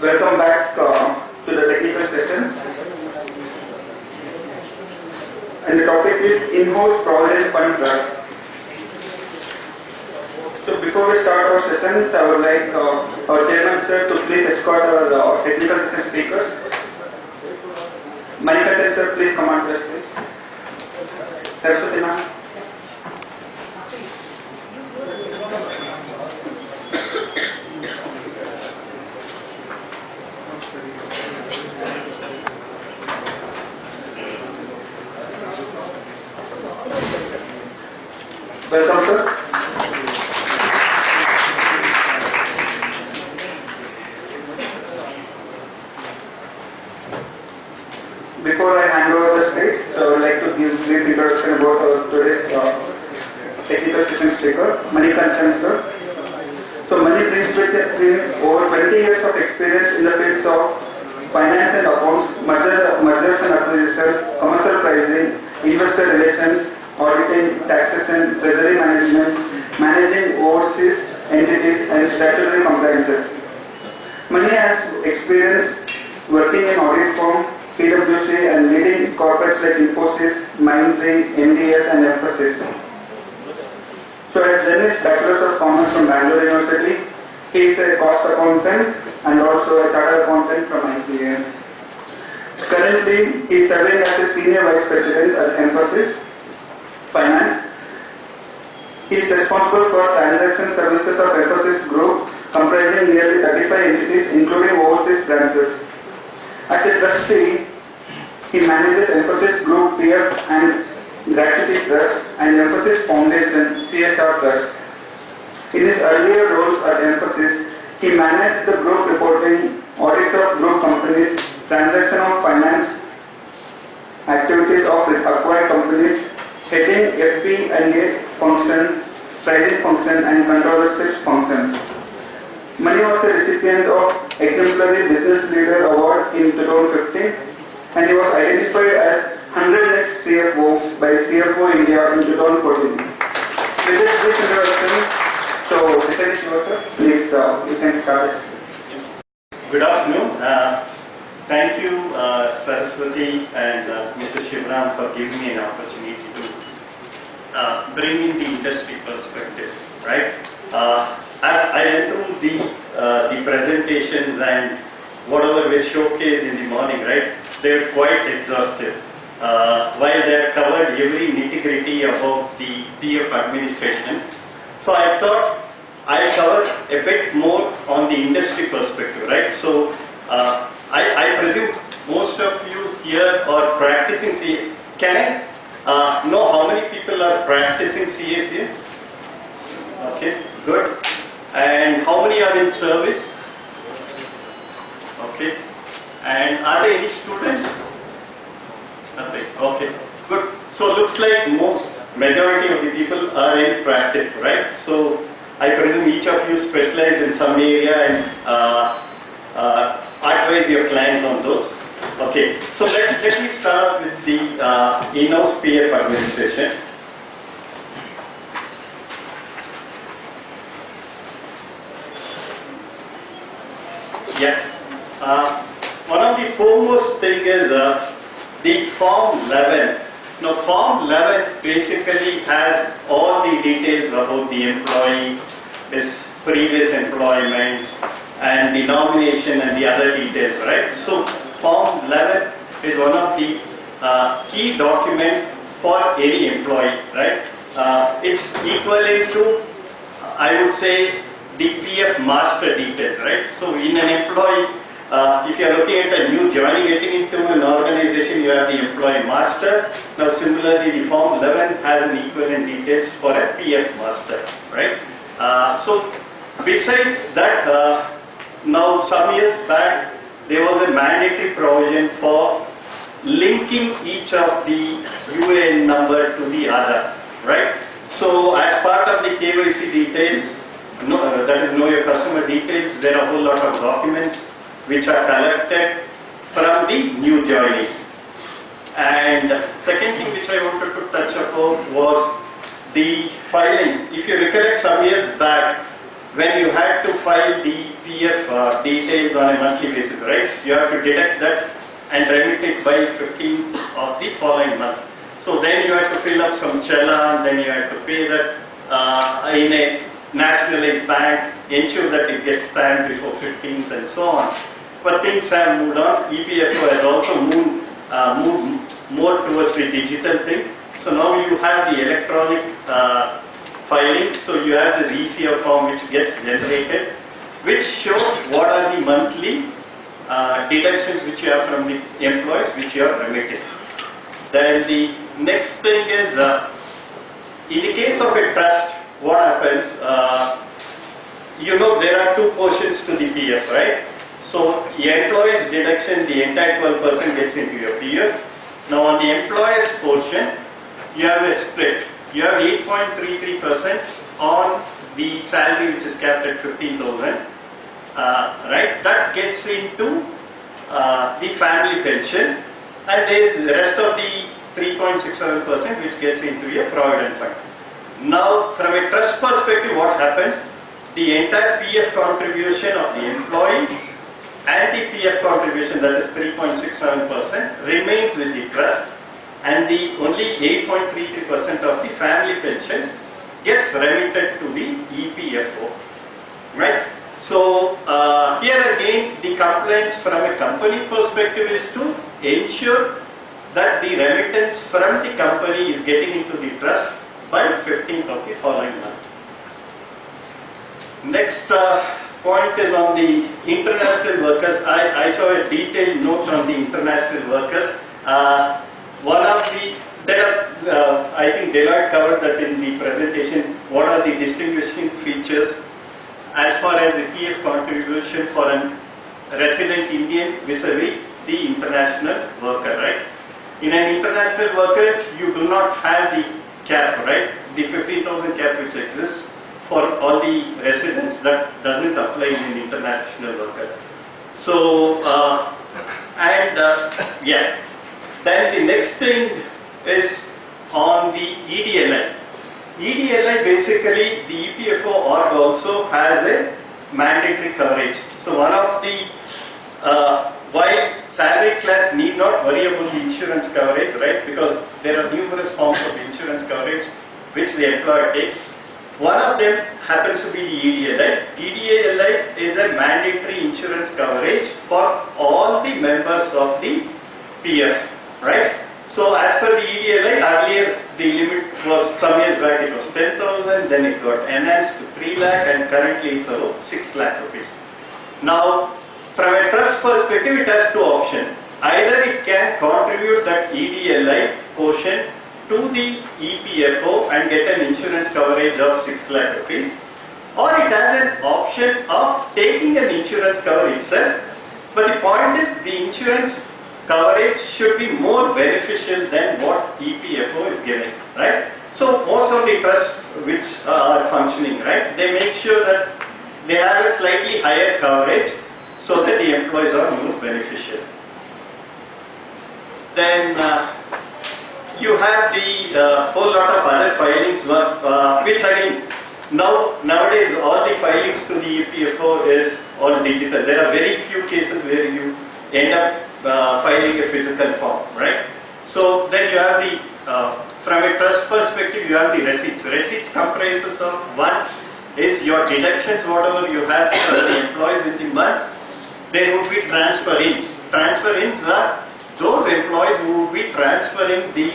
Welcome back to the technical session. And the topic is in-house provident fund trust. So before we start our sessions, I would like our chairman sir to please escort our technical session speakers. Manikantan sir, please come on to the stage. Saraswati ma'am. Welcome, sir. Before I hand over the stage, so I would like to give a brief introduction about today's technical session speaker, Manikantan sir. So Mani brings with him over 20 years of experience in the fields of finance and accounts, mergers and acquisitions, commercial pricing, investor relations, auditing, taxation, treasury management, managing overseas entities and statutory compliances. Mani has experience working in audit firm, PwC and leading corporates like Infosys, Mindtree, MDS and Emphasis. So he has done his Bachelor's of Commerce from Bangalore University. He is a cost accountant and also a chartered accountant from ICA. Currently, he is serving as a Senior Vice President at Emphasis Finance. He is responsible for transaction services of Emphasis Group, comprising nearly 35 entities including overseas branches. As a trustee, he manages Emphasis Group PF and Gratuity Trust and Emphasis Foundation CSR Trust. In his earlier roles at Emphasis, he managed the group reporting, audits of group companies, transaction of finance, activities of acquired companies, heading FP&A function, pricing function and controllership function. Mani was a recipient of Exemplary Business Leader Award in 2015 and he was identified as 100 Next CFO by CFO India in 2014. With this brief introduction, so Mr. Shiva sir, please you can start. Good afternoon. Thank you Saraswati and Mr. Shivram for giving me an opportunity to bring in the industry perspective, right? I went through the presentations and whatever we showcased in the morning, right? They're quite exhaustive. While they have covered every nitty-gritty about the PF administration, so I thought I'll cover a bit more on the industry perspective, right? So I presume most of you here are practicing CA. Can I know how many people are practicing CAs here? Okay, good. And how many are in service? Okay. And are there any students? Nothing. Okay, good. So looks like majority of the people are in practice, right? So I presume each of you specialize in some area and advise your clients on those. Okay, so let me start with the in-house PF administration. Yeah. One of the foremost thing is the Form 11. Now, Form 11 basically has all the details about the employee, his previous employment, and the nomination and the other details, right? So, Form 11 is one of the key documents for any employee, right? It's equivalent to, I would say, the PF master detail, right? So, in an employee, if you are looking at a new joining, getting into an organization, you have the employee master. Now, similarly, the Form 11 has an equivalent details for a PF master, right? So, besides that, now some years back, there was a mandatory provision for linking each of the UAN number to the other, right? So, as part of the KYC details, that is know your customer details, there are a whole lot of documents which are collected from the new joinees. And second thing which I wanted to touch upon was the filings. If you recollect some years back, when you had to file the PF details on a monthly basis, right? You have to deduct that and remit it by 15th of the following month. So then you had to fill up some challan, then you had to pay that in a nationalized bank, ensure that it gets stamped before 15th and so on. But things have moved on. EPFO has also moved more towards the digital thing. So now you have the electronic filing. So you have this ECF form which gets generated, which shows what are the monthly deductions which you have from the employees which you are remitted. Then the next thing is, in the case of a trust, what happens, there are two portions to the PF, right? So the employee's deduction, the entire 12% gets into your PF. Now on the employer's portion, you have a split. You have 8.33% on the salary which is capped at 15,000, right? That gets into the family pension, and there is the rest of the 3.67% which gets into your provident fund. Now, from a trust perspective, what happens? The entire PF contribution of the employee and the PF contribution, that is 3.67%, remains with the trust, and the only 8.33% of the family pension gets remitted to the EPFO, right? So here again, the compliance from a company perspective is to ensure that the remittance from the company is getting into the trust by 15th of the following month. Next point is on the international workers. I saw a detailed note on the international workers. One of the, I think Deloitte covered that in the presentation. What are the distinguishing features as far as the PF contribution for a resident Indian vis-a-vis the international worker, right? In an international worker, you do not have the cap, right? The 15,000 cap which exists for all the residents, that doesn't apply in an international worker. So, yeah. Then the next thing is on the EDLI. EDLI, basically the EPFO org also has a mandatory coverage. So one of the, while salaried class need not worry about the insurance coverage, right? Because there are numerous forms of insurance coverage which the employer takes. One of them happens to be the EDLI. EDLI is a mandatory insurance coverage for all the members of the PF, right? So as per the EDLI, earlier the limit was, some years back it was 10,000, then it got enhanced to 3 lakh, and currently it's about 6 lakh rupees. Now, from a trust perspective, it has two options. Either it can contribute that EDLI portion to the EPFO and get an insurance coverage of 6 lakh rupees, or it has an option of taking an insurance cover itself. But the point is, the insurance coverage should be more beneficial than what EPFO is giving, right? So most of the trusts which are functioning, right, they make sure that they have a slightly higher coverage so that the employees are more beneficial. Then you have the whole lot of other filings, which again, nowadays all the filings to the EPFO is all digital. There are very few cases where you end up filing a physical form, right? So then you have the, from a trust perspective, you have the receipts. Receipts comprises of, one is your deductions, whatever you have for the employees in the month. There would be transfer-ins. Transfer-ins are those employees who would be transferring the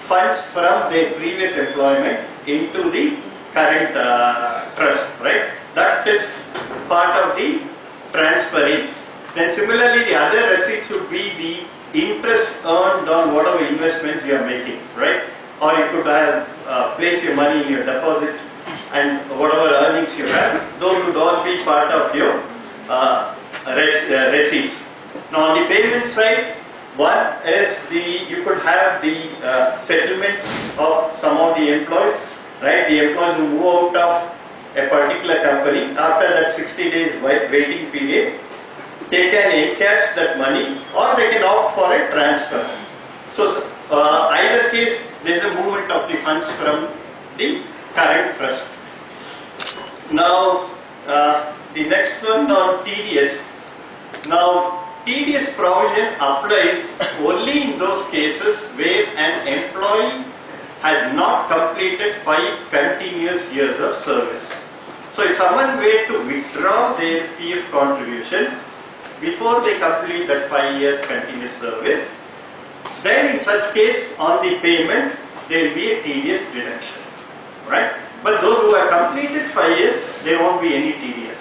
funds from their previous employment into the current trust, right? That is part of the transfer-in. Then similarly, the other receipts would be the interest earned on whatever investments you are making, right? Or you could have place your money in your deposit, and whatever earnings you have, those would all be part of your receipts. Now on the payment side, one is you could have the settlements of some of the employees, right? The employees who move out of a particular company, after that 60 days waiting period, they can encash that money, or they can opt for a transfer. So either case, there is a movement of the funds from the current trust. Now, The next one on TDS. Now, TDS provision applies only in those cases where an employee has not completed 5 continuous years of service. So, if someone were to withdraw their PF contribution before they complete that 5 years continuous service, then in such case on the payment there will be a TDS deduction, right? But those who have completed 5 years, there won't be any TDS,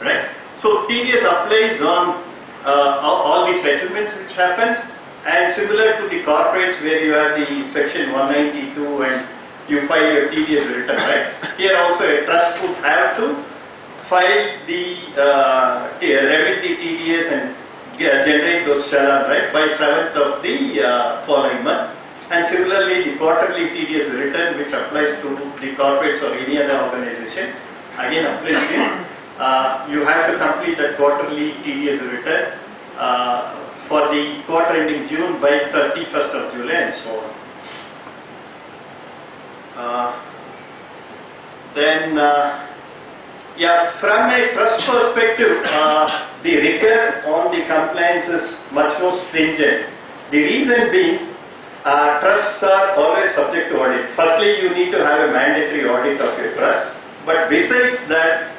right? So TDS applies on all the settlements which happen, and similar to the corporates where you have the section 192 and you file your TDS return, right? Here also a trust would have to file the remit the TDS and generate those challan, right, by 7th of the following month. And similarly, the quarterly TDS return, which applies to the corporates or any other organization, again applies here. You have to complete that quarterly TDS return for the quarter ending June by 31st of July and so on. Yeah, from a trust perspective, the rigor on the compliance is much more stringent. The reason being, trusts are always subject to audit. Firstly, you need to have a mandatory audit of your trust. But besides that,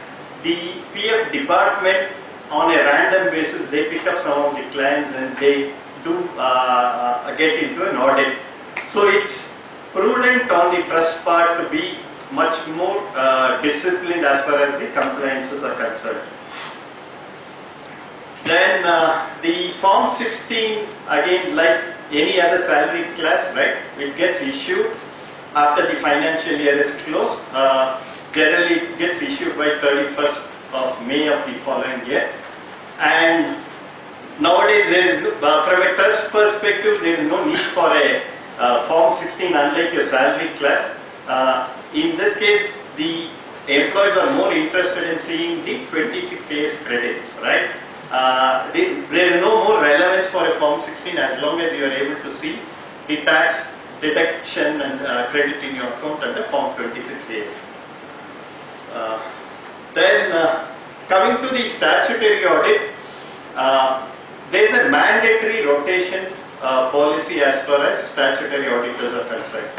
the PF department on a random basis, they pick up some of the clients and they do get into an audit. So it's prudent on the trust part to be much more disciplined as far as the compliances are concerned. Then the Form 16, again like any other salary class, right, it gets issued after the financial year is closed. Generally it gets issued by 31st of May of the following year. And nowadays there is, from a trust perspective, there is no need for a Form 16 unlike your salary class. In this case, the employees are more interested in seeing the 26 days credit, right? There is no more relevance for a Form 16 as long as you are able to see the tax deduction and credit in your account under Form 26 days. Then coming to the statutory audit, there is a mandatory rotation policy as far as statutory auditors are concerned.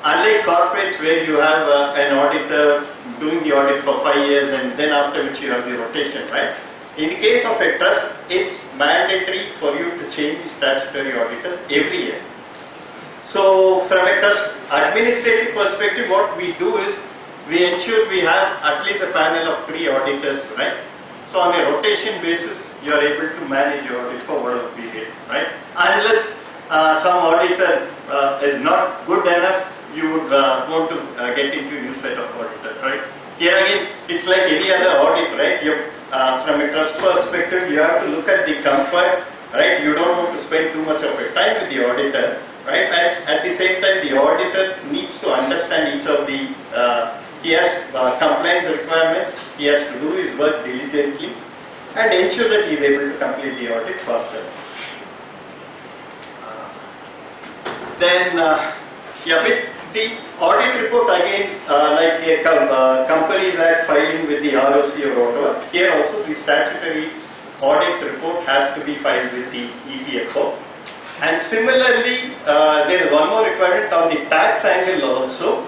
Unlike corporates where you have an auditor doing the audit for 5 years and then after which you have the rotation, right? In the case of a trust, it's mandatory for you to change the statutory auditors every year. So from a trust administrative perspective, what we do is we ensure we have at least a panel of 3 auditors, right? So on a rotation basis, you are able to manage your audit for whatever period, right? Unless some auditor is not good enough, you would want to get into a new set of auditors, right? Here again, it's like any other audit, right? From a trust perspective, you have to look at the comfort, right? You don't want to spend too much of your time with the auditor, right? And at the same time, the auditor needs to understand each of the, he has compliance requirements, he has to do his work diligently and ensure that he is able to complete the audit faster. Then, with the audit report again, like a companies act filing with the ROC or whatever, here also the statutory audit report has to be filed with the EPFO. And similarly, there is one more requirement on the tax angle also.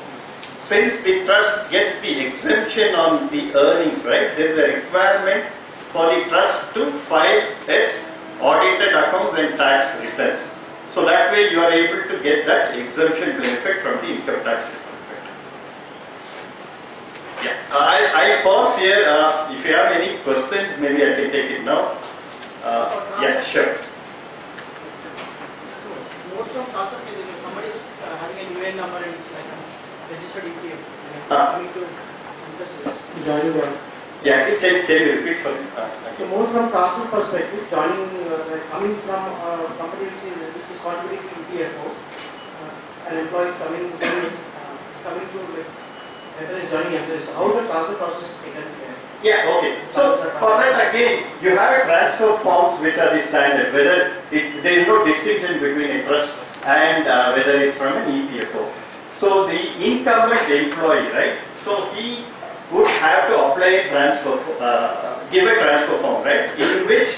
Since the trust gets the exemption on the earnings, right, there is a requirement for the trust to file its audited accounts and tax returns. So that way you are able to get that exemption benefit from the income tax department. Yeah, I'll pause here. If you have any questions, maybe I can take it now. Yeah, sure. So most of concept is somebody is having a UN number and it's like a registered EPF. Coming to joining. Yeah, can you repeat for me? So more from transfer perspective, joining, coming from a company which is contributing to EPFO, an employee is coming to like employees joining employees. How the transfer process is taken here? Yeah, okay. So for that again, you have a transfer forms which are the standard. Whether there is no distinction between a trust and whether it's from an EPFO. So the incumbent employee, right? So he would have to apply a transfer, give a transfer form, right? In which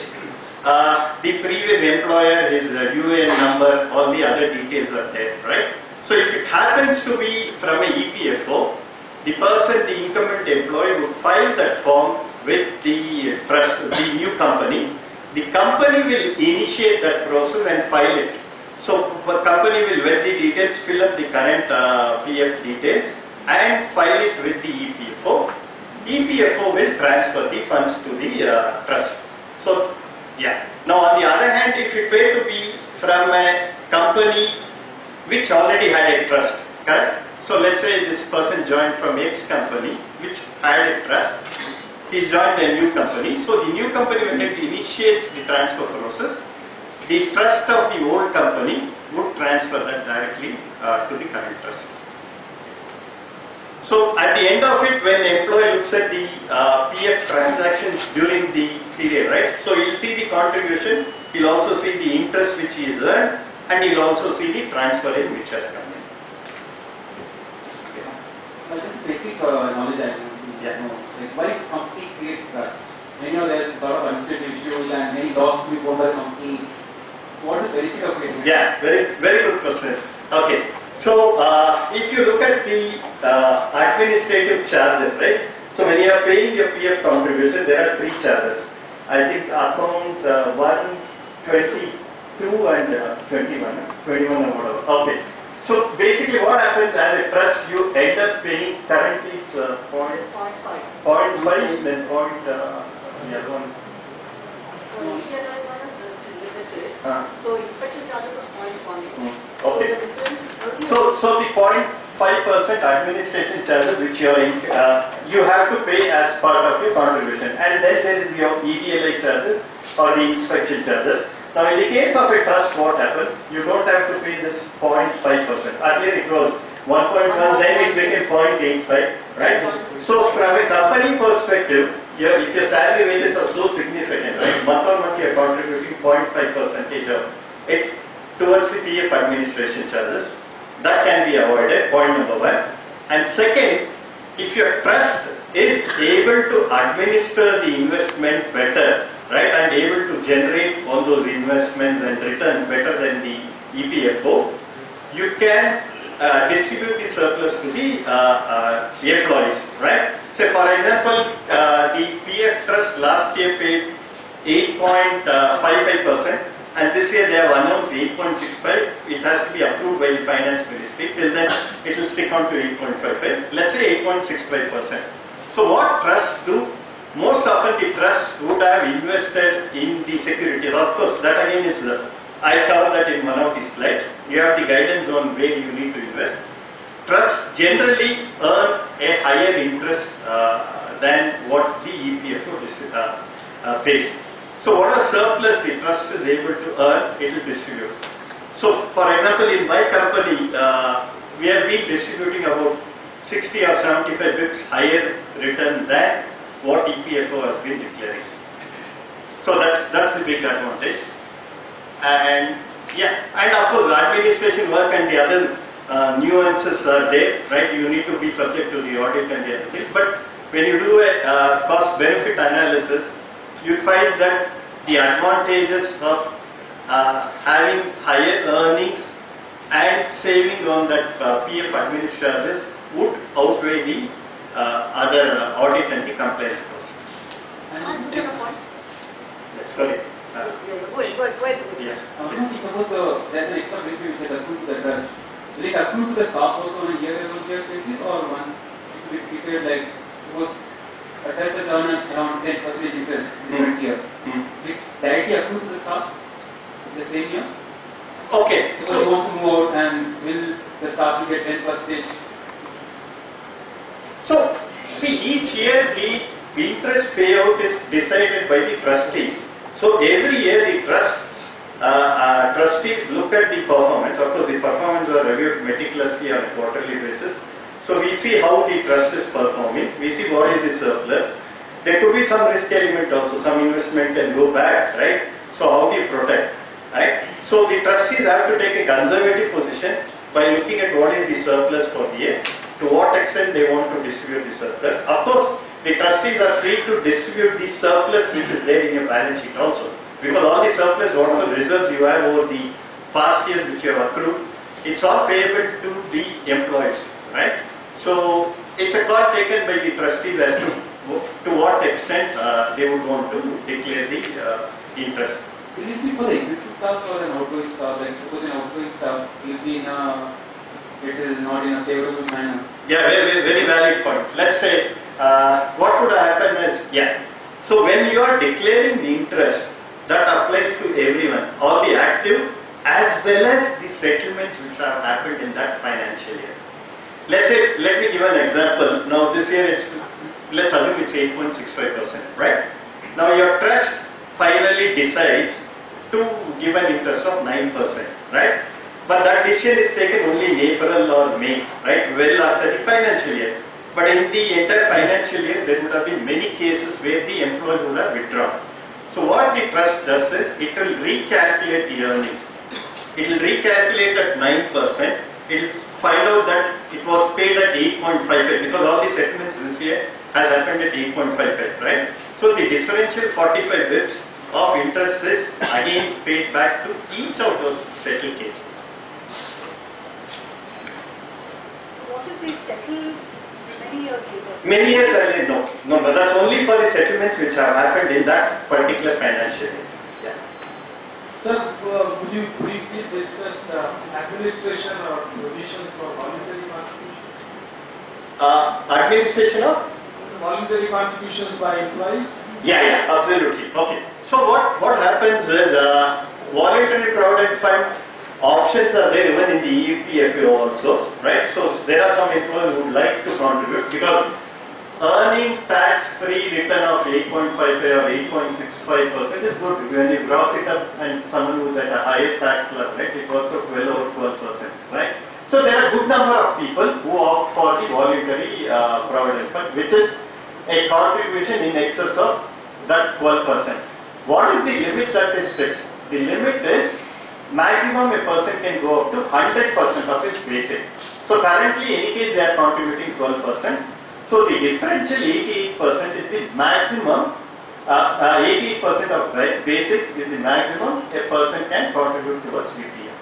the previous employer, his UAN number, all the other details are there, right? So if it happens to be from a EPFO, the person, the incumbent employee would file that form with the trust, the new company. The company will initiate that process and file it. So the company will vet the details, fill up the current PF details and file it with the EPFO. EPFO will transfer the funds to the trust. So yeah. Now on the other hand, if it were to be from a company which already had a trust, correct? So let's say this person joined from X company which had a trust. He joined a new company. So the new company, when it initiates the transfer process, the trust of the old company would transfer that directly to the current trust. So at the end of it, when the employee looks at the PF transactions during the period, right? So he'll see the contribution, he'll also see the interest which he has earned, and he'll also see the transfer in which has come in. Just basic knowledge I want to know. Like why company create trust? Many of there are a lot of administrative issues and many laws to be brought by the company. What's the benefit of creating? Yeah, very good question. Okay, so if you look at the administrative charges, right? So when you are paying your PF contribution, there are 3 charges. I think account 122 and 21 or whatever. Okay. So basically what happens as a trust, you end up paying currently it's 0.5, then the other one. So inspection charges are 0.1. Okay. So the difference. So the 0.5% administration charges which you have to pay as part of your contribution, and then there is your EDLI charges or the inspection charges. Now in the case of a trust, what happens? You don't have to pay this 0.5%. Earlier it was 1.1, then it became 0.85, right? So from a company perspective, if your salary wages are so significant, right? Month on month you are contributing 0.5% of it towards the PF administration charges. That can be avoided, point number 1. And second, if your trust is able to administer the investment better, right, and able to generate all those investments and return better than the EPFO, you can distribute the surplus to the employees, right? Say for example, the PF trust last year paid 8.55%, and this year they have announced 8.65. It has to be approved by the finance ministry. Till then, it will stick on to 8.55. Let's say 8.65%. So what trusts do? Most often the trusts would have invested in the securities. Of course, that again is I covered that in one of the slides. You have the guidance on where you need to invest. Trusts generally earn a higher interest than what the EPFO pays. So whatever surplus the trust is able to earn, it will distribute. So for example, in my company, we have been distributing about 60 or 75 bps higher return than what EPFO has been declaring. So that's the big advantage. And yeah, and of course administration work and the other nuances are there, right? You need to be subject to the audit and the other things. But when you do a cost benefit analysis, you find that the advantages of having higher earnings and saving on that PF administration charges would outweigh the other audit and the compliance costs. Sorry. Go ahead. Yes. Suppose there's an extra benefit which is accrued to the trust. Will it accrue to the staff also on a year-on-year basis, or one? If you like, suppose a trust has earned around 10% interest in the current year, will it directly accrue to the staff in the same year? Okay. So you want to move out, and will the staff will get 10%? So, see, each year the interest payout is decided by the trustees. So, every year the trustees look at the performance. Of course, the performance are reviewed meticulously on a quarterly basis. So, we see how the trust is performing. We see what is the surplus. There could be some risk element also. Some investment can go bad, right? So, how do you protect, right? So, the trustees have to take a conservative position by looking at what is the surplus for the year. to what extent they want to distribute the surplus. Of course, the trustees are free to distribute the surplus which is there in your balance sheet also. Because all the surplus, whatever reserves you have over the past years which you have accrued, it's all payable to the employees, right? So it's a call taken by the trustees as to what extent they would want to declare the interest. Will it be for the existing staff or an outgoing staff? Like suppose an outgoing staff will be it is not in a favorable manner. Yeah, very valid point. Let's say what would happen is, so when you are declaring the interest, that applies to everyone, all the active as well as the settlements which have happened in that financial year. Let's say, let me give an example. Now this year let's assume it's 8.65%, right? Now your trust finally decides to give an interest of 9%, right? But that decision is taken only in April or May, right? Well after the financial year. But in the entire financial year, there would have been many cases where the employees would have withdrawn. So what the trust does is, it will recalculate the earnings. It will recalculate at 9%. It will find out that it was paid at 8.55 because all the settlements this year has happened at 8.55, right? So the differential 45 bps of interest is again paid back to each of those settled cases. What if they settle many years later? Many years earlier, no, but that's only for the settlements which have happened in that particular financial year. Yeah. Sir, would you briefly discuss the administration or provisions for voluntary contributions? Administration of? Voluntary contributions by employees? Yeah, absolutely. Okay. So what happens is voluntary provident fund options are there even in the EPFO also, right? So there are some employees who would like to contribute because earning tax-free return of 8.55 or 8.65% is good. When you gross it up and someone who's at a higher tax level, right, it works out well over 12%, right? So there are a good number of people who opt for the voluntary provident fund, which is a contribution in excess of that 12%. What is the limit that is fixed? The limit is maximum a person can go up to 100% of his basic. So currently, in any case, they are contributing 12%. So the differential 88% is the maximum. 88% of basic is the maximum a person can contribute towards VPF.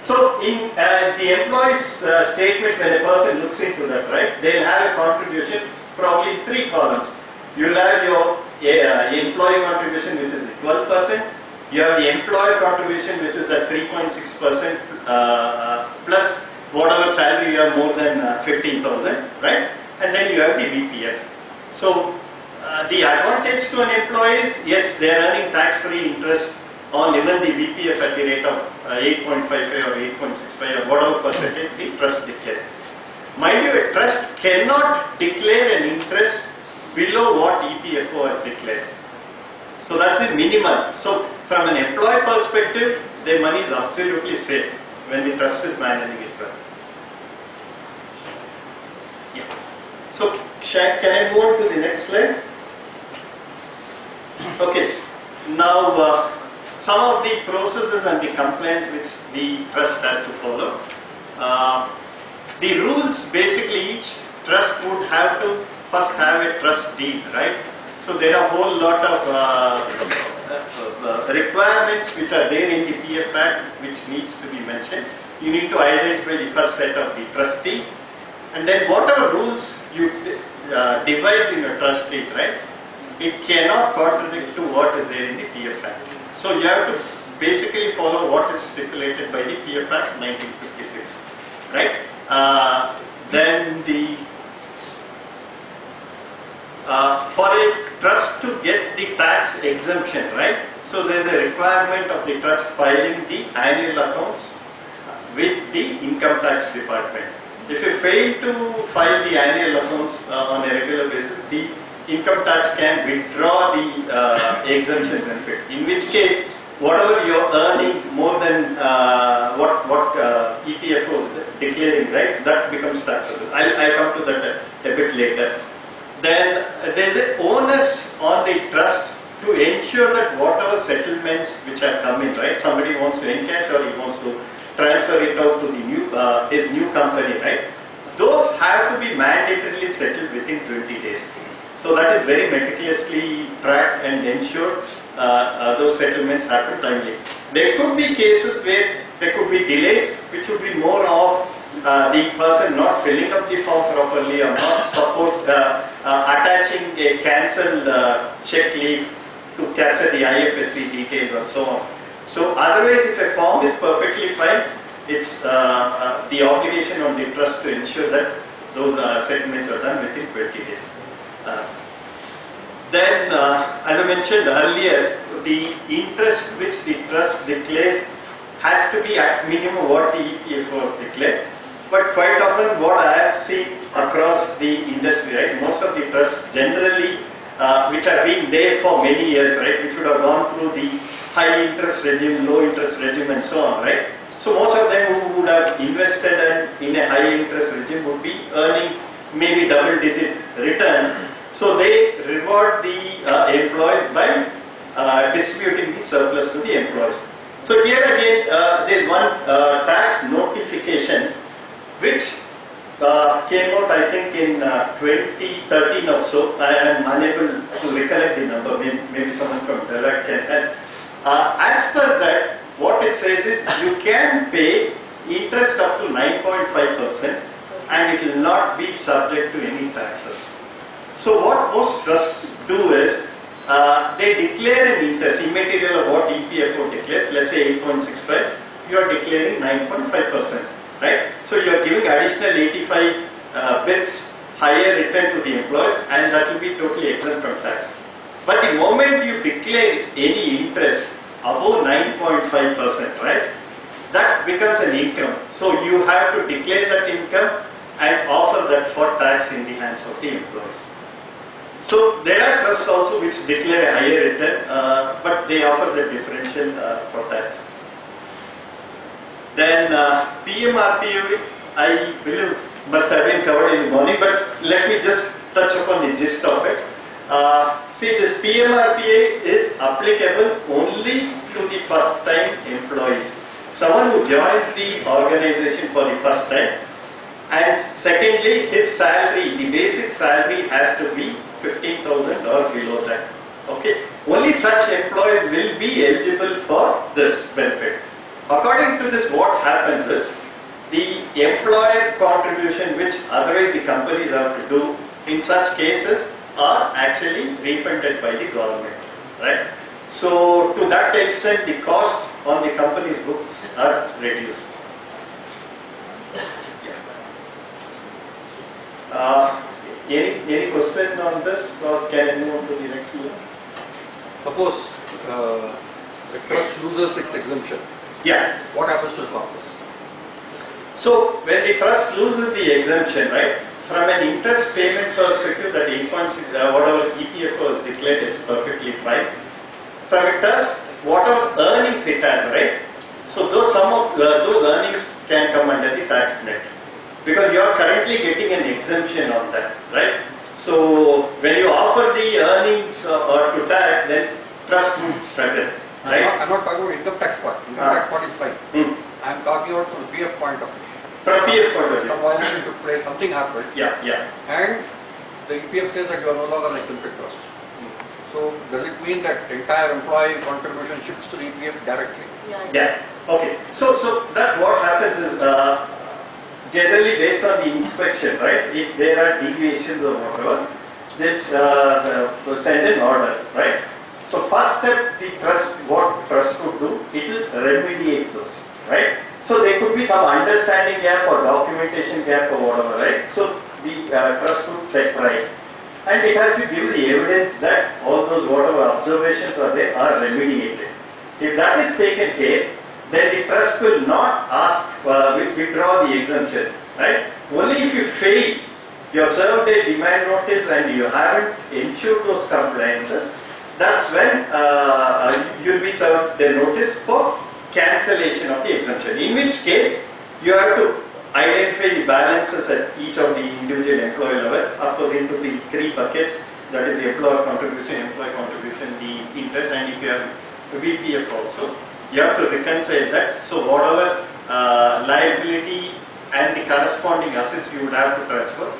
So in the employee's statement, when a person looks into that, right, they'll have a contribution probably in 3 columns. You'll have your employee contribution, which is 12%. You have the employer contribution, which is the 3.6% plus whatever salary you have more than 15,000, right? And then you have the VPF. So the advantage to an employee is, yes, they are earning tax-free interest on even the VPF at the rate of 8.55 or 8.65 or whatever percentage the trust declares. Mind you, a trust cannot declare an interest below what EPFO has declared. So that's a minimum. So from an employee perspective, their money is absolutely safe when the trust is managing it well. Yeah. So can I move on to the next slide? Okay. Now some of the processes and the compliance which the trust has to follow. The rules, basically each trust would have to first have a trust deed, right? So there are a whole lot of requirements which are there in the PF Act which needs to be mentioned. You need to identify the first set of the trustees, and then whatever rules you devise in a trust deed, right, it cannot contradict to what is there in the PF Act. So you have to basically follow what is stipulated by the PF Act 1956, right? Then the for a trust to get the tax exemption, right? So there is a requirement of the trust filing the annual accounts with the income tax department. If you fail to file the annual accounts on a regular basis, the income tax can withdraw the exemption benefit. In which case, whatever you are earning more than what EPFO is declaring, right, that becomes taxable. I'll come to that a bit later. Then there is an onus on the trust to ensure that whatever settlements which have come in, right, somebody wants to encash or he wants to transfer it out to the new his new company, right, those have to be mandatorily settled within 20 days. So that is very meticulously tracked and ensured those settlements happen timely. There could be cases where there could be delays, which would be more of the person not filling up the form properly or not attaching a cancelled check leaf to capture the IFSC details or so on. So otherwise, if a form is perfectly fine, it's the obligation on the trust to ensure that those settlements are done within 20 days. Then, as I mentioned earlier, the interest which the trust declares has to be at minimum what the EPFO has declared. But quite often what I have seen across the industry, right, most of the trusts generally which have been there for many years, right, which would have gone through the high interest regime, low interest regime and so on, right. So most of them who would have invested in a high interest regime would be earning maybe double digit returns. So they reward the employees by distributing the surplus to the employees. So here again there is one tax notification which came out I think in 2013 or so. I am unable to recollect the number, maybe someone from Deloitte can help. As per that, what it says is you can pay interest up to 9.5% and it will not be subject to any taxes. So what most trusts do is they declare an interest immaterial of what EPFO declares, let's say 8.65, you are declaring 9.5%, right? So you are giving additional 85 bits higher return to the employees and that will be totally exempt from tax. But the moment you declare any interest above 9.5%, right, that becomes an income. So you have to declare that income and offer that for tax in the hands of the employees. So there are trusts also which declare a higher return, but they offer the differential for tax. Then PMRPA, I believe must have been covered in the morning, but let me just touch upon the gist of it. See, this PMRPA is applicable only to the first time employees. Someone who joins the organization for the first time, and secondly, his salary, the basic salary has to be 15,000 or below that. Okay, only such employees will be eligible for this benefit. According to this, what happens is the employer contribution, which otherwise the companies have to do in such cases, are actually refunded by the government, right? So to that extent, the cost on the company's books are reduced. Any question on this, or can I move on to the next slide? Suppose the trust loses its exemption. Yeah. What happens to the corpus? So when the trust loses the exemption, right, from an interest payment perspective, that 8.6, whatever EPFO is declared is perfectly fine. From a trust, whatever earnings it has, right, so some of those earnings can come under the tax net. Because you are currently getting an exemption on that, right? So when you offer the earnings or to tax, then trust would struggle, right? I'm not talking about income tax part. Income tax part is fine. I'm talking about from the PF point of view. From PF point of view. Some violation took place, something happened. Yeah, yeah. And the EPF says that you are no longer an exempted trust. So does it mean that entire employee contribution shifts to the EPF directly? Yes. Okay. So that what happens is generally based on the inspection, right? If there are deviations or whatever, let's send an order, right? So first step, the trust, what trust would do, it will remediate those, right? So there could be some understanding gap or documentation gap or whatever, right? So the trust would set right. And it has to give the evidence that all those whatever observations are there are remediated. If that is taken care, then the trust will not ask, withdraw the exemption, right? Only if you fail, you have served a demand notice and you haven't ensured those compliances, that's when you'll be served the notice for cancellation of the exemption. In which case, you have to identify the balances at each of the individual employee level, of course into the three buckets, that is the employer contribution, the interest, and if you have VPF also, you have to reconcile that. So whatever liability and the corresponding assets you would have to transfer.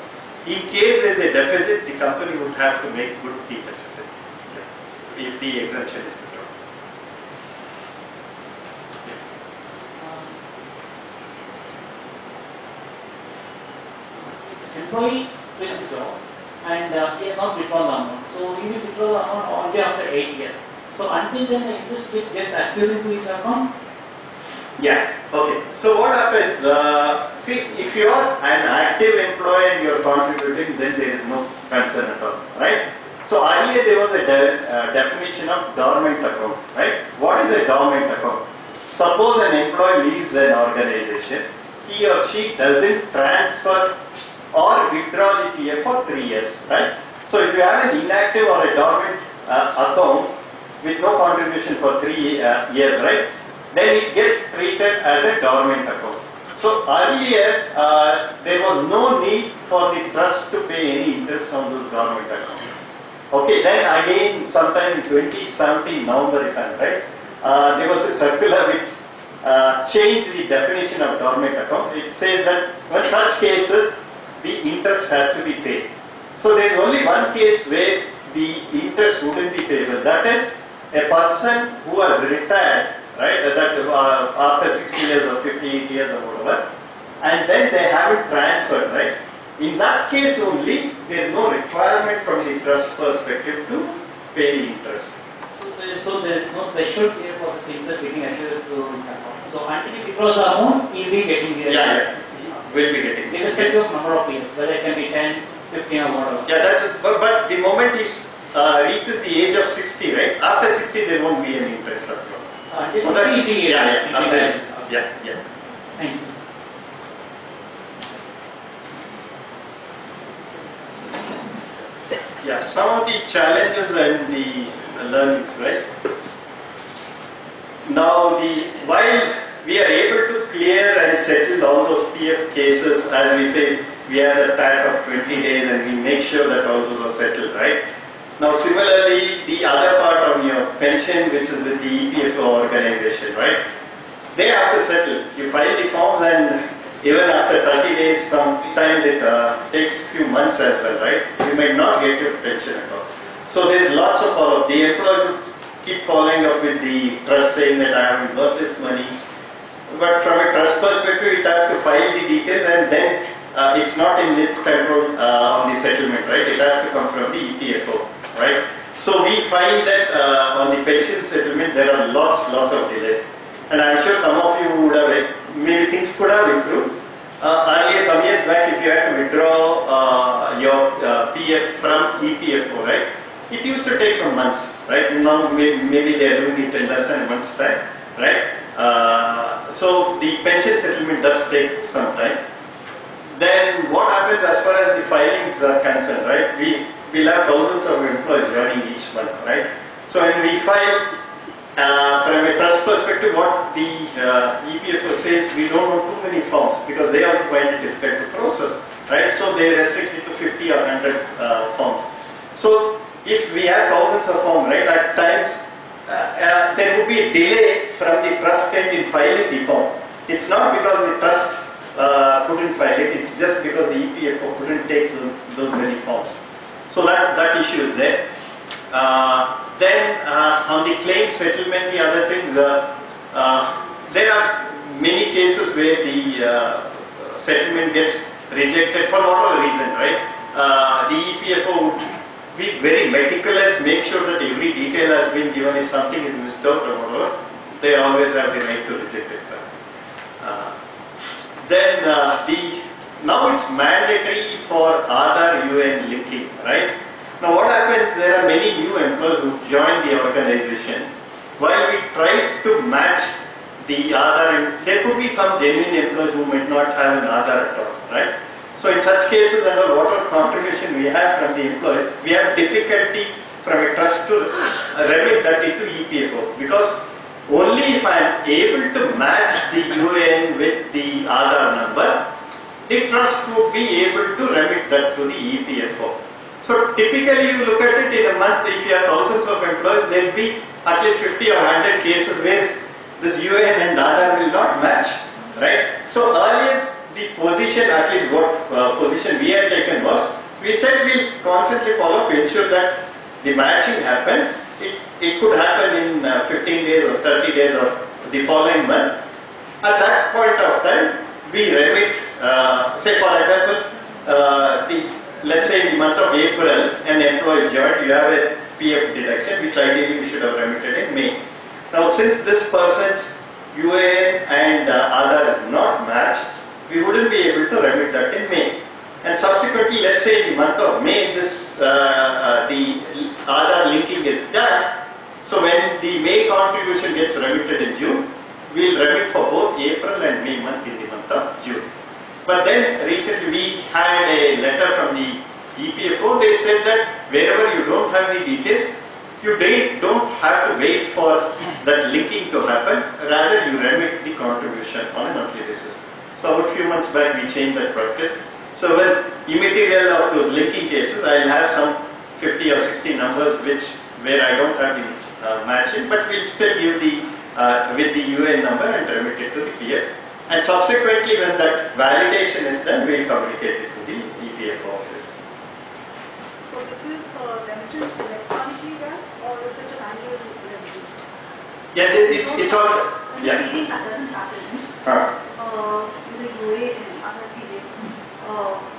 In case there is a deficit, the company would have to make good the deficit if the exemption is withdrawn. Employee quits the job and he has not withdrawn the amount. So he will withdraw the amount only after 8 years. So until then the interest gets accrued into his account. Yeah, okay. So what happens, see, if you are an active employee and you are contributing, then there is no concern at all, right? So earlier there was a definition of dormant account, right? What is a dormant account? Suppose an employee leaves an organization, he or she doesn't transfer or withdraw the PF for 3 years, right? So if you have an inactive or a dormant account with no contribution for 3 years, right? Then it gets treated as a dormant account. So earlier, there was no need for the trust to pay any interest on those dormant accounts. Okay, then again, sometime in 2017, November, if I'm right, there was a circular which changed the definition of dormant account. It says that in such cases, the interest has to be paid. So there is only one case where the interest wouldn't be payable. That is a person who has retired, right, that after 60 years or 58 years or whatever, and then they haven't transferred, right? In that case only, there is no requirement from the trust perspective to pay the interest. So there is no threshold here for this interest getting accrued to his account. So until he withdraws the amount, he will be getting the Will be getting irrespective of number of years, whether it can be 10, 15 or whatever. Yeah, that's it. But the moment he reaches the age of 60, right? After 60, there won't be any interest at all. So until 60, it will be Yeah. Thank you. Yeah, some of the challenges and the learnings, right? Now, while we are able to clear and settle all those PF cases, as we say, we have a TAT of 20 days and we make sure that all those are settled, right? Now, similarly, the other part of your pension, which is with the EPFO organization, right? They have to settle. You file the forms and even after 30 days, sometimes it takes a few months as well, right? You might not get your pension at all. So there's lots of follow-up. The employees keep following up with the trust saying that I haven't got this money. But from a trust perspective, it has to file the details and then it's not in its control on the settlement, right? It has to come from the EPFO, right? So we find that on the pension settlement, there are lots of delays. And I'm sure some of you would have, maybe things could have improved. Earlier, some years back, if you had to withdraw your PF from EPFO, right? It used to take some months, right? Now maybe they are doing it in less than a month's time, right? So the pension settlement does take some time. Then what happens as far as the filings are concerned, right? We'll have thousands of employees joining each month, right? So when we file, from a trust perspective, what the EPFO says, we don't want too many forms because they also find it difficult to process, right? So they restrict it to 50 or 100 forms. So if we have thousands of forms, right, at times there would be a delay from the trust end in filing the form. It's not because the trust couldn't file it, it's just because the EPFO couldn't take those many forms. So that issue is there. Then on the claim settlement, the other things, there are many cases where the settlement gets rejected for whatever reason, right? The EPFO would be very meticulous, make sure that every detail has been given. If something is missed out or whatever, they always have the right to reject it. Then now it's mandatory for Aadhaar UN linking, right? Now what happens, there are many new employees who join the organization. While we try to match the Aadhaar, there could be some genuine employees who might not have an Aadhaar at all, right? So in such cases, under whatever contribution we have from the employees, we have difficulty from a trust to remit that into EPFO, because only if I am able to match the UN with the Aadhaar number, the trust would be able to remit that to the EPFO. So typically you look at it in a month, if you have thousands of employees, there will be at least 50 or 100 cases where this UN and Aadhaar will not match, right? So earlier the position, at least what position we had taken was, we said we'll constantly follow up to ensure that the matching happens. It could happen in 15 days or 30 days or the following month. At that point of time, we remit, say for example, let's say in the month of April, an employee joined, you have a PF deduction, which ideally we should have remitted in May. Now, since this person's UAN and Aadhaar is not matched, we wouldn't be able to remit that in May. And subsequently, let's say in the month of May, the Aadhaar linking is done. So when the May contribution gets remitted in June, we'll remit for both April and May month in the month of June. But then recently we had a letter from the EPFO. They said that wherever you don't have the details, you don't have to wait for that linking to happen. Rather, you remit the contribution on a monthly basis. So about a few months back, we changed that practice. So when immaterial of those linking cases, I'll have some 50 or 60 numbers where I don't have the matching, but we'll still give the with the UN number and remit it to the PF. And subsequently, when that validation is done, we'll communicate it to the EPF office. So this is remittance electronically done, or is it a manual remittance? Yeah, it's all. When Yeah. the CD doesn't happen, in the UA and other CD,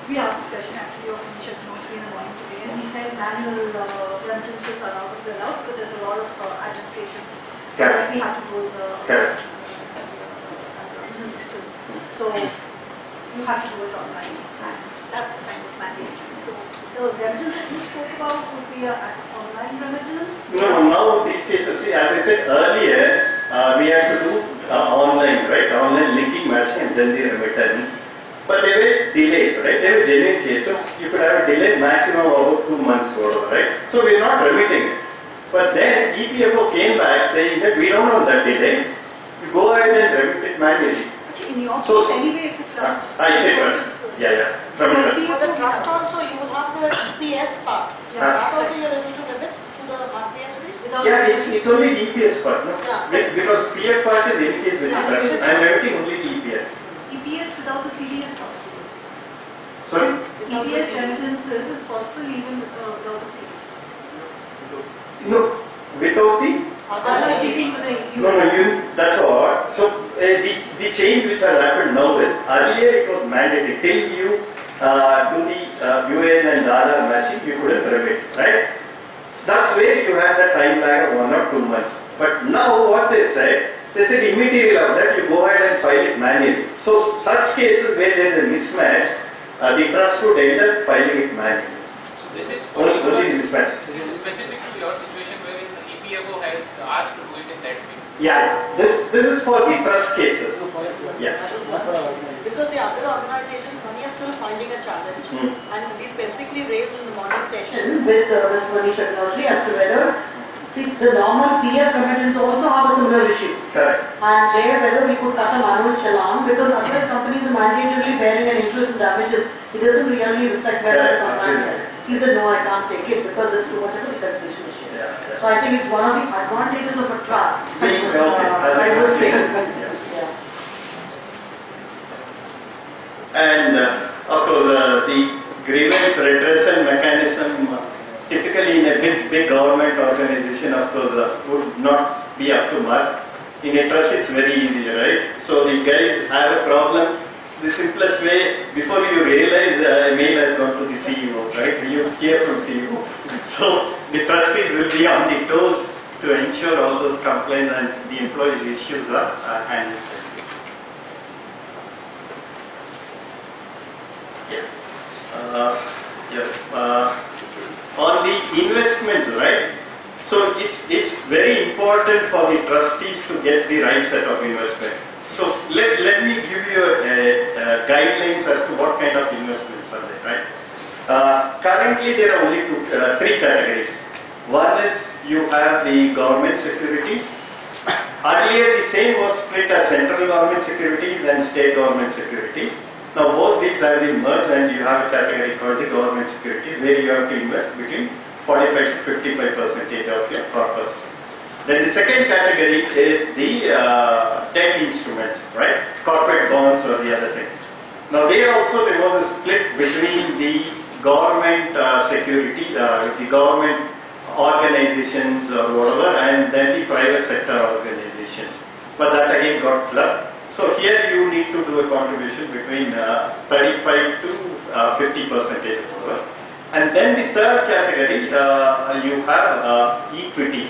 we asked this question actually of Mr. Mostly in the morning today, and he said manual remittances are not allowed because there's a lot of administration. Correct. We have to go Correct. in the system. So you have to do it online, and that's kind of mandatory. So the remittance that you spoke about would be an online remittance? No, now these cases, see, as I said earlier, we had to do online, right? Online linking matching and then the remittance. But there were delays, right? There were genuine cases. You could have a delay maximum of about 2 months, right? So we're not remitting it. But then EPFO came back saying that we don't want that delay. You go ahead and remit it manually. Actually, in your So- case, anyway, it's a trust. It's a trust. Yeah. From The trust. EPFO For the we trust have. also, you will have the EPS part. Yeah. That also you are able to remit to the RPFC? Without Yeah, it's only the EPS part, no? Yeah. Because PF part is in case with the Yeah, trust. it's a I'm trust. remitting only the EPS. EPS without the CD is possible. Sorry? EPS remittances is possible even without the CD. No, without the Other CD with the No, that's all. So the change which has happened now is earlier it was mandatory till you do the UN and Aadhaar matching, you couldn't remit, right? So that's where you had the time lag of 1 or 2 months. But now what they said immaterial of that, you go ahead and file it manually. So such cases where there is a mismatch, the trust would end up filing it manually. So this is Only particular, mismatch. this is specific to your situation wherein the EPFO has asked to do it in that way. Yeah, this is for the trust cases. Yeah. Because the other organizations, many are still finding a challenge. And we specifically raised in the morning session with Ms. Manisha Chaudhary as to whether, see, the normal PF remittance also have a similar issue. Correct. And there, whether we could cut a manual challan, because otherwise companies are mandatorily bearing an interest in damages. It doesn't really reflect whether the compliance is. He said, no, I can't take it because it's too much of a reconciliation issue. Yeah. So I think it's one of the advantages of a trust. Being okay, I would say. Yeah. Yeah. And of course, the grievance redressal mechanism, typically in a big government organization, of course, would not be up to mark. In a trust, it's very easy, right? So the guys have a problem. The simplest way, before you realize a mail has gone to the CEO, right? You hear from CEO. So the trustees will be on the toes to ensure all those complaints and the employees' issues are handled. On the investments, right? So it's very important for the trustees to get the right set of investment. So let me give you guidelines as to what kind of investments are there, right? Currently there are only three categories. One is you have the government securities. Earlier the same was split as central government securities and state government securities. Now both these have been merged and you have a category called the government securities where you have to invest between 45 to 55% of your corpus. Then the second category is the debt instruments, right? Corporate bonds or the other thing. Now there also there was a split between the government security, the government organizations or whatever, and then the private sector organizations. But that again got clubbed. So here you need to do a contribution between 35 to 50% over. And then the third category, you have equity.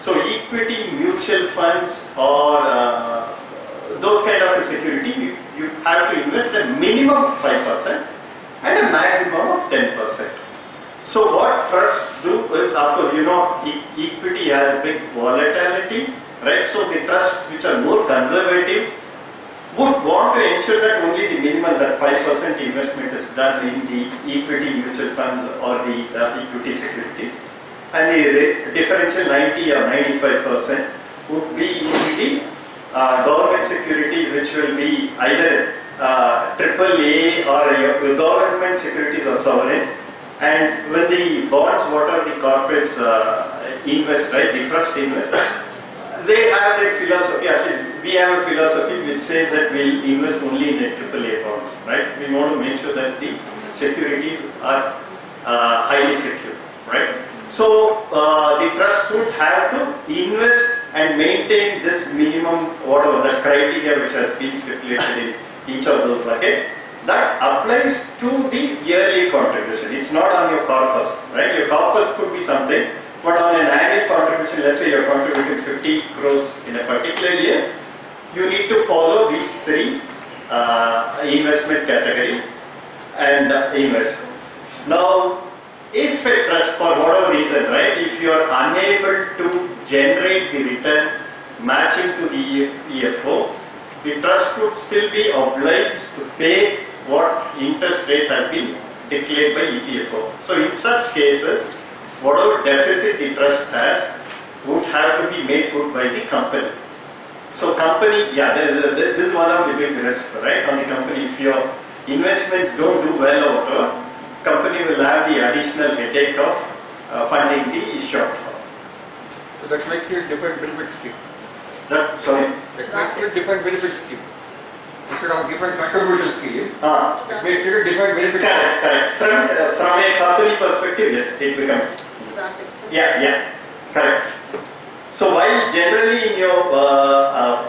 So equity, mutual funds, or those kind of a security, you have to invest a minimum of 5% and a maximum of 10%. So what trusts do is, of course, you know, equity has a big volatility, right? So the trusts which are more conservative would want to ensure that only the minimum, that 5% investment is done in the equity mutual funds or the equity securities, and the differential 90 or 95% would be in the government securities, which will be either AAA or your government securities or sovereign. And when the bonds, what are the corporates invest, right, the trust invest, they have their philosophy. Actually, we have a philosophy which says that we'll invest only in the AAA bonds, right? We want to make sure that the securities are highly secure, right? So the trust would have to invest and maintain this minimum, whatever the criteria which has been stipulated in each of those buckets. That applies to the yearly contribution. It's not on your corpus, right? Your corpus could be something, but on an annual contribution, let's say you're contributing 50 crores in a particular year, you need to follow these three investment category and invest. Now, if a trust, for whatever reason, right, if you are unable to generate the return matching to the EFO, the trust would still be obliged to pay what interest rate has been declared by EPFO. So in such cases, whatever deficit the trust has would have to be made good by the company. So company, yeah, this is one of the big risks, right, on the company. If your investments don't do well or whatever, company will have the additional headache of funding the shortfall. So that makes it a different benefit scheme. Sorry? That makes it a different benefit scheme. Instead of a different contribution scheme, it makes it a different benefit scheme. Correct. From a company perspective, yes, it becomes. Yeah, correct. So while generally in your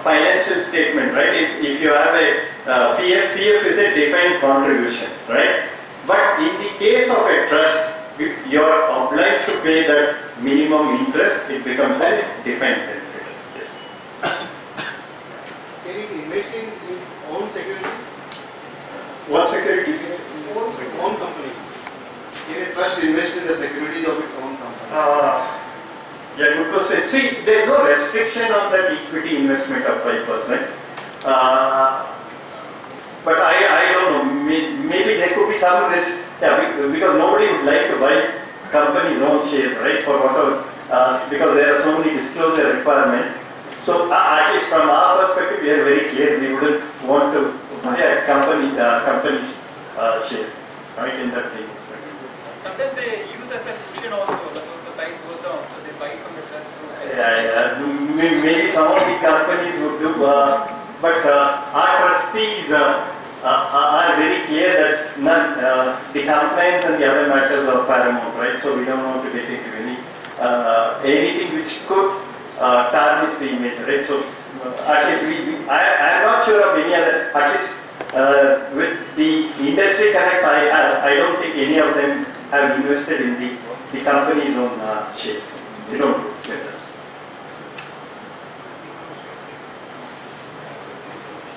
financial statement, right, if you have a PF is a defined contribution, right? But in the case of a trust, if you are obliged to pay that minimum interest, it becomes a defined benefit. Yes. Can you invest in own securities? What securities? Own company. Can a trust invest in the securities of its own company? Yeah, good question. See, there is no restriction on that equity investment of 5%. But I don't know, maybe there could be some risk, yeah, because nobody would like to buy company's own shares, right, for whatever, because there are so many disclosure requirements. So at least from our perspective, we are very clear, we wouldn't want to buy a company's shares, right, in that case. Sometimes they use as a cushion also, because the price goes down, so they buy from the trust. Yeah, maybe some of the companies would do, but our trustees are very clear that the compliance and the other matters are paramount, right? So we don't want to get into anything which could tarnish the image, right? So at least I am not sure of any other, at least with the industry connect I don't think any of them have invested in the company's own shares. They don't do that.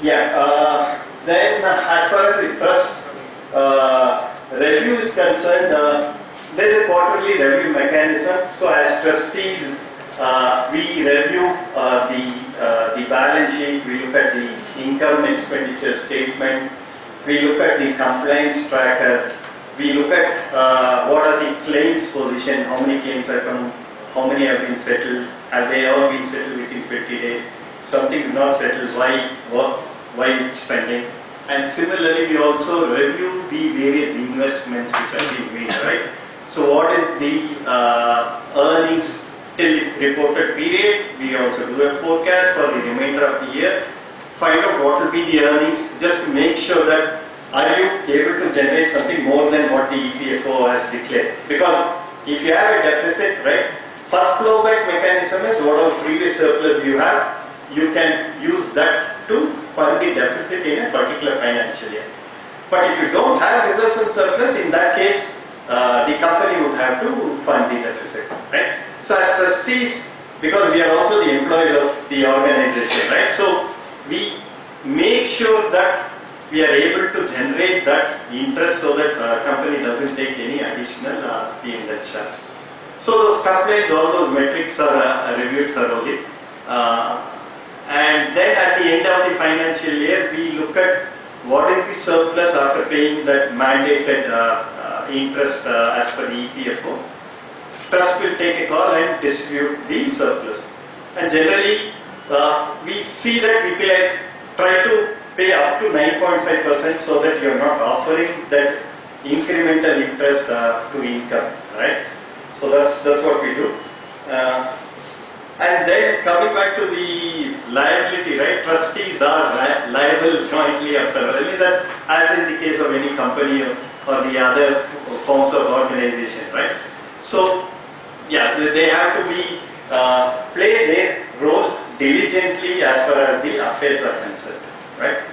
Yeah, then as far as the trust review is concerned, there is a quarterly review mechanism. So as trustees, we review the balance sheet, we look at the income expenditure statement, we look at the compliance tracker, we look at what are the claims position, how many claims have come, how many have been settled, have they all been settled within 50 days, something is not settled, why it's pending. And similarly, we also review the various investments which have been made, right? So what is the earnings till reported period? We also do a forecast for the remainder of the year, find out what will be the earnings, just to make sure that are you able to generate something more than what the EPFO has declared? Because if you have a deficit, right, first flowback mechanism is whatever previous surplus you have, you can use that to fund the deficit in a particular financial year. But if you don't have reserves and surplus, in that case, the company would have to fund the deficit, right? So as trustees, because we are also the employees of the organization, right? So we make sure that we are able to generate that interest so that the company doesn't take any additional P&L charge. So those complaints, all those metrics are reviewed thoroughly. And then at the end of the financial year, we look at what is the surplus after paying that mandated interest as per the EPFO. Trust will take a call and distribute the surplus. And generally, we see that we try to pay up to 9.5% so that you are not offering that incremental interest to income, right? So that's what we do. And then coming back to the liability, right? Trustees are liable jointly or severally, that as in the case of any company or the other forms of organization, right? So, yeah, they have to be play their role diligently as far as the affairs are concerned, right?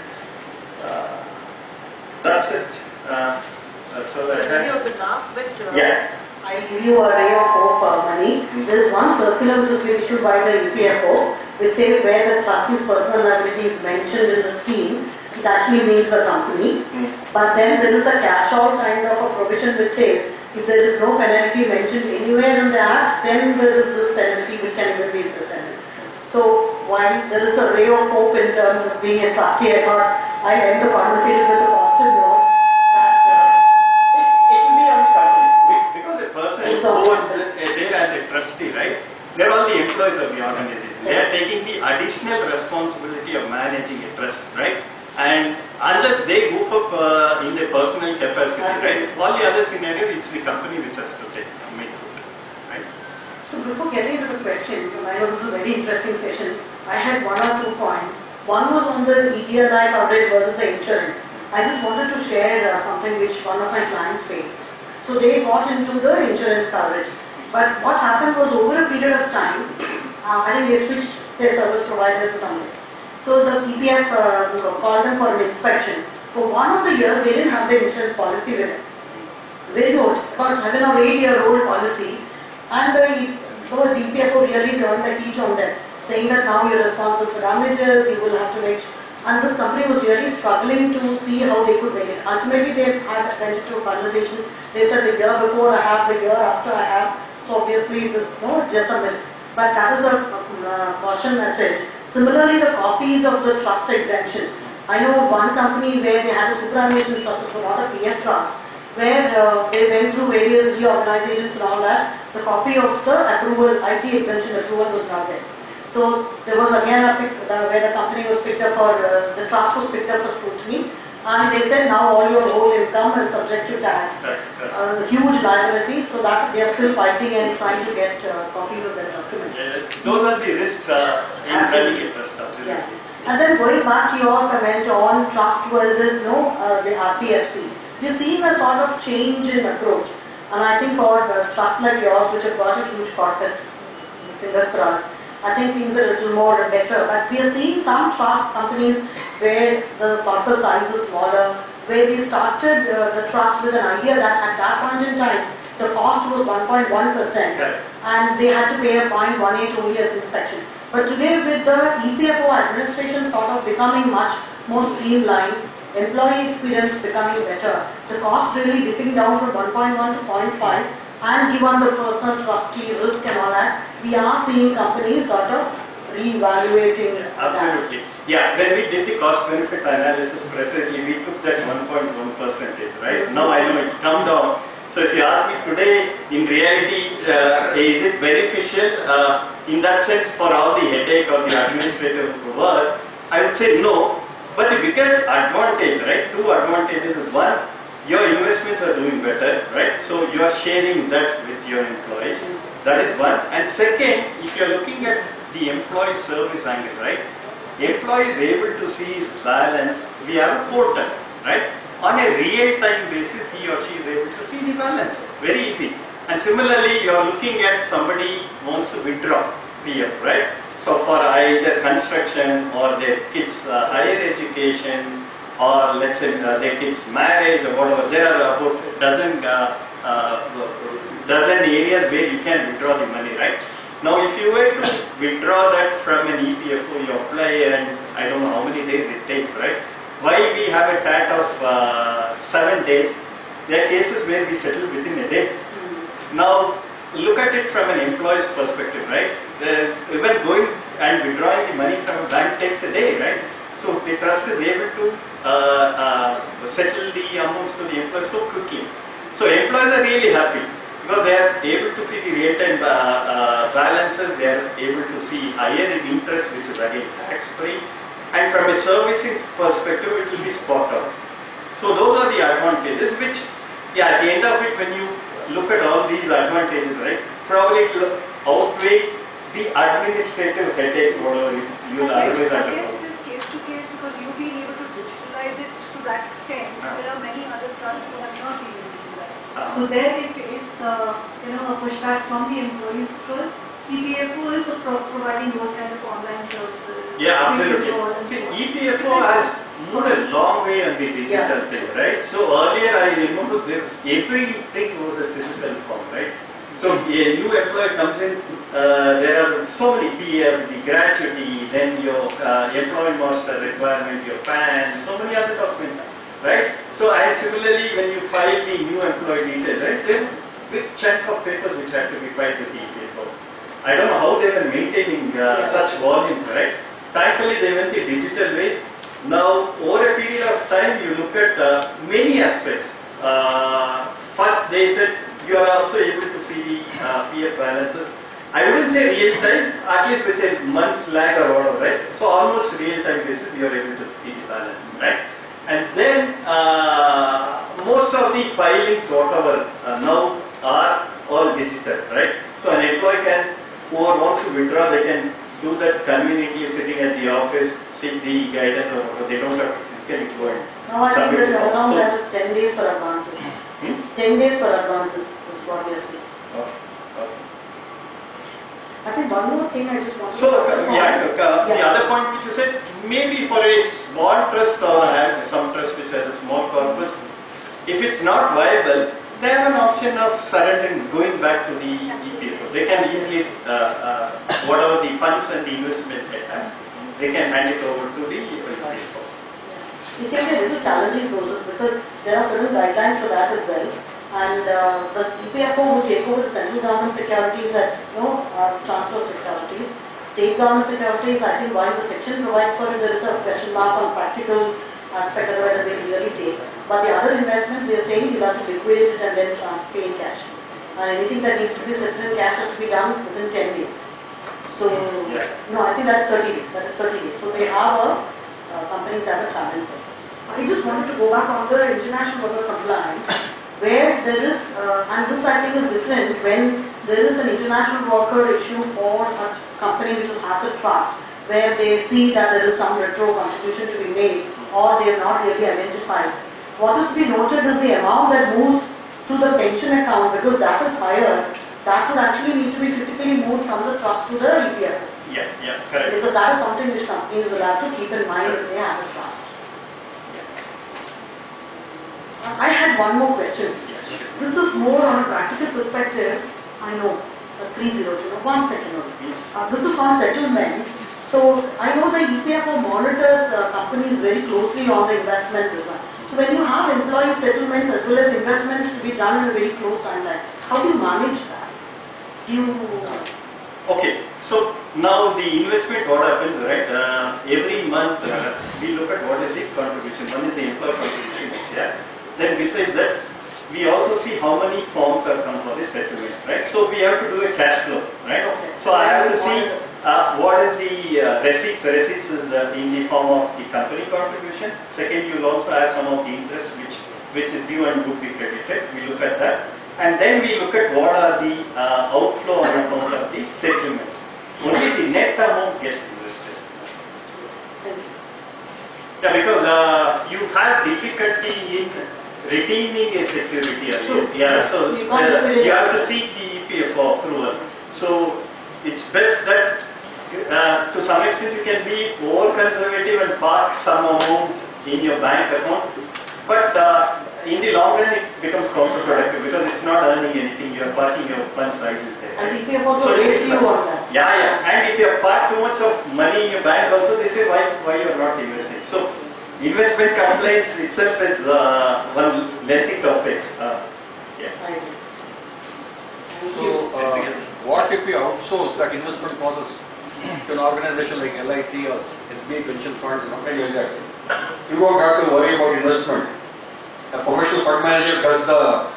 That's it. That's all I have. The last bit. Yeah. I'll give you a ray of hope, Mani. There is one circular which has been issued by the EPFO, which says where the trustee's personal liability is mentioned in the scheme, it actually means the company. But then there is a cash out kind of a provision which says if there is no penalty mentioned anywhere in the act, then there is this penalty which can even be presented. So while there is a ray of hope in terms of being a trustee, I thought I'll end the conversation with a positive note. Who was there as a trustee, right? They're all the employees of the organization. They are taking the additional responsibility of managing a trust, right? And unless they goof up in their personal capacity, right? All the other scenarios, it's the company which has to take, right? So before getting into the questions, and I know this is a very interesting session, I had one or two points. One was on the EDLI coverage versus the insurance. I just wanted to share something which one of my clients faced. So they got into the insurance coverage. But what happened was over a period of time, I think they switched their service providers or something. So the PPF called them for an inspection. For one of the years, they didn't have their insurance policy with them. Very good, about 7 or 8 year old policy. And the DPFO really turned the heat on them, saying that now you're responsible for damages, you will have to make. And this company was really struggling to see how they could make it. Ultimately, they had a tentative conversation. They said the year before I have, the year after I have. So obviously, it is just a miss. But that is a caution message. Similarly, the copies of the trust exemption. I know one company where they had a superannuation trust, it was not a PF trust, where they went through various reorganizations and all that. The copy of the approval, IT exemption approval was not there. So there was again a where the company was picked up for, the trust was picked up for scrutiny, and they said now all your whole income is subject to tax. Huge liability, so that they are still fighting and trying to get copies of their document. Those are the risks in running a trust, absolutely. Yeah. And then going back to your comment on trust versus the RPFC, we're seeing a sort of change in approach. And I think for trusts like yours, which have got a huge corpus, fingers crossed, I think things are a little more better. But we are seeing some trust companies where the corpus size is smaller, where we started the trust with an idea that at that point in time, the cost was 1.1% and they had to pay a 0.18 only as inspection. But today with the EPFO administration sort of becoming much more streamlined, employee experience becoming better, the cost really dipping down from 1.1 to 0.5, and given the personal trustee risk and all that, we are seeing companies sort of re-evaluating. Absolutely. Yeah, when we did the cost benefit analysis precisely, we took that 1.1%, right? Now I know it's come down. So if you ask me today, in reality, is it beneficial in that sense for all the headache or the administrative work? I would say no. But the biggest advantage, right? Two advantages is one, your investments are doing better, right? So you are sharing that with your employees. That is one. And second, if you are looking at the employee service angle, right? Employee is able to see his balance. We have a portal, right? on a real-time basis, he or she is able to see the balance. Very easy. And similarly, you are looking at somebody wants to withdraw PF, right? So for either construction or their kids' higher education, or let's say their kids' marriage or whatever, there are about dozen areas where you can withdraw the money, right? Now, if you were to withdraw that from an EPFO, you apply, and I don't know how many days it takes, right? Why we have a TAT of 7 days? There are cases where we settle within a day. Now, look at it from an employee's perspective, right? Even going and withdrawing the money from a bank takes a day, right? So the trust is able to settle the amounts to the employees so quickly. So employees are really happy because they are able to see the real-time balances, they are able to see higher interest, which is again tax-free, and from a servicing perspective, it will be spot on. So those are the advantages which, yeah, at the end of it, when you look at all these advantages, right, probably it will outweigh the administrative headaches, whatever you will otherwise I undergo. guess it is case to case because you've been able to digitalize it to that extent. There are many other trusts who have not been able to do that. So there is a pushback from the employees because EPFO is providing those kind of online services. Yeah, absolutely. See, EPFO has moved a long way on the digital thing, right? So earlier I remember everything was a physical form, right? So a new employee comes in, there are so many PF, the gratuity, then your employment master requirement, your PAN, so many other documents, right? So and similarly when you file the new employee details, right, there's a big chunk of papers which have to be filed with the EPFO. I don't know how they were maintaining such volumes, right? Thankfully they went the digital way. Now over a period of time you look at many aspects. First they said you are also able to see the PF balances. I wouldn't say real time, at least with a month's lag or whatever, right? So almost real time basis you are able to see the balance, right? And then most of the filings whatever now are all digital, right? So an employee can, whoever wants to withdraw, they can do that conveniently sitting at the office, seek the guidance or whatever. They don't have to physically go and No, I think submit the it. turnaround So- time is 10 days for advances. 10 days for advances is what we are saying. Okay. I think one more thing I just want to So, touch upon. the other point which you said, maybe for a small trust or some trust which has a small corpus, if it's not viable, they have an option of surrendering, going back to the EPFO. They can easily, whatever the funds and the investment they have, they can hand it over to the EPFO. It can be a little challenging process because there are certain guidelines for that as well. And the EPFO will take over the central government securities at transfer of securities. State government securities, I think while the section provides for it, there is a question mark on practical aspect of whether they really take. But the other investments, we are saying you have to liquidate it and then pay in cash. And anything that needs to be settled in cash has to be done within 10 days. So, no, I think that's 30 days. That is 30 days. So they have companies have a challenge. I just wanted to go back on the international worker compliance, where there is, and this I think is different when there is an international worker issue for a company which has a trust, where they see that there is some retro contribution to be made or they have not really identified. What is to be noted is the amount that moves to the pension account, because that is higher, that would actually need to be physically moved from the trust to the EPFO. Yeah, correct. Because that is something which companies will have to keep in mind if they have a trust. I had one more question. This is more on a practical perspective. I know, 300, 1 second only. This is on settlements. So I know the EPFO monitors companies very closely on the investment as well. So when you have employee settlements as well as investments to be done in a very close timeline, how do you manage that? Okay, so now the investment, what happens, right? Every month we look at what is the contribution. One is the employee contribution, yeah. Then besides that, we also see how many forms are come for the settlement, right? So we have to do a cash flow, right? Okay. So I have to see what is the receipts. Receipts is in the form of the company contribution. Second, you will also have some of the interest which is due and would be credited. We look at that. And then we look at what are the outflow on account of the settlements. Only the net amount gets invested. Thank you. Yeah, because you have difficulty in redeeming a security earlier. Yeah, so you have to seek the EPFO approval. So it's best that to some extent you can be more conservative and park some amount in your bank account, but in the long run it becomes counterproductive because it's not earning anything. You are parking your funds idle there. And EPF also rates you on that. Yeah, and if you have parked too much of money in your bank also, they say why you are not investing. So investment compliance itself is one lengthy topic. Yeah. So what if we outsource that investment process to an organization like LIC or SBI pension fund or something like that? You don't have to worry about investment. A professional fund manager does the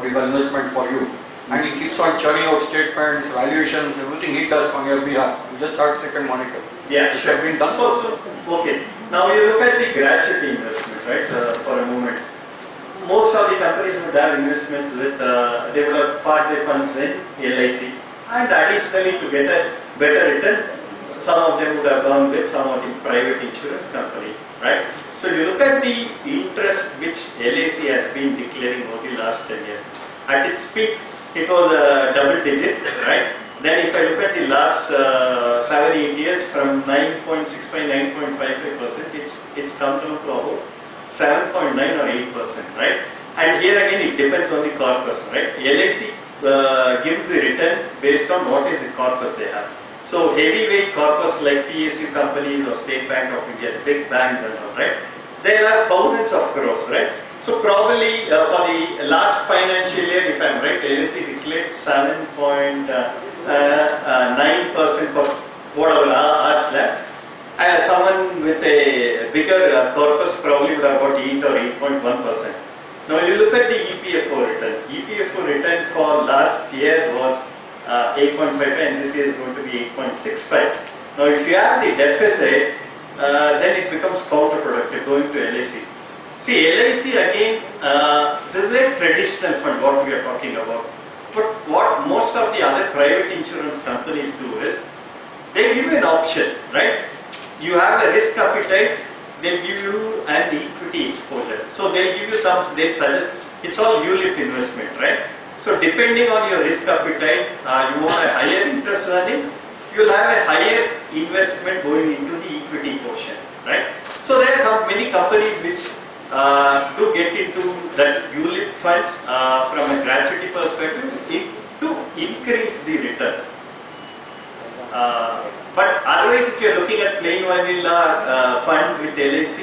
investment for you, and he keeps on churning out statements, valuations, everything he does on your behalf. You just start to and monitor. Yeah, Which sure. has been done. So, okay. Now you look at the gratuity investment, right? For a moment, most of the companies would have investments with they would have parked their funds in LIC, and additionally to get a better return, some of them would have gone with some of the private insurance company, right? So you look at the interest which LIC has been declaring over the last 10 years. At its peak, it was a double digit, right? Then if I look at the last 7-8 years, from 9.65, 9.55%, it's come down to about 7.9 or 8%, right? And here again, it depends on the corpus, right? LIC gives the return based on what is the corpus they have. So heavyweight corpus like PSU companies or State Bank of India, big banks and all, right? They have thousands of crores, right? So probably for the last financial year, if I'm right, LIC declared 7.9% for whatever hours left. Someone with a bigger corpus probably would have got 8 or 8.1%. Now you look at the EPFO return. EPFO return for last year was 8.55 and this year is going to be 8.65. Now if you have the deficit, then it becomes counterproductive going to LIC. See, LIC again, this is a traditional fund what we are talking about. But what most of the other private insurance companies do is, they give you an option, right? You have a risk appetite, they'll give you an equity exposure. So they'll give you some, they'll suggest, it's all ULIP investment, right? So depending on your risk appetite, you want a higher interest earning, you'll have a higher investment going into the equity portion, right? So there are many companies which do get into that ULIP funds from a gratuity perspective to increase the return. But otherwise, if you are looking at plain vanilla fund with LIC,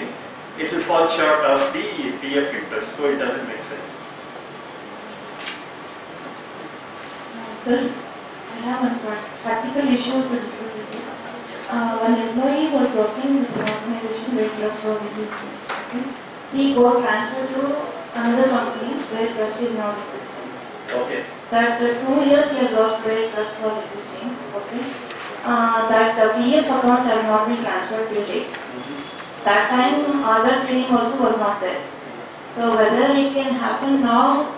it will fall short of the PF interest, so it doesn't make sense. Sir, I have a practical issue to discuss with you. One employee was working with an organization where trust was existing. Okay? He got transferred to another company where trust is not existing. Okay. That 2 years he has worked where trust was existing. Okay. That PF account has not been transferred till date. That time other screening also was not there. So whether it can happen now?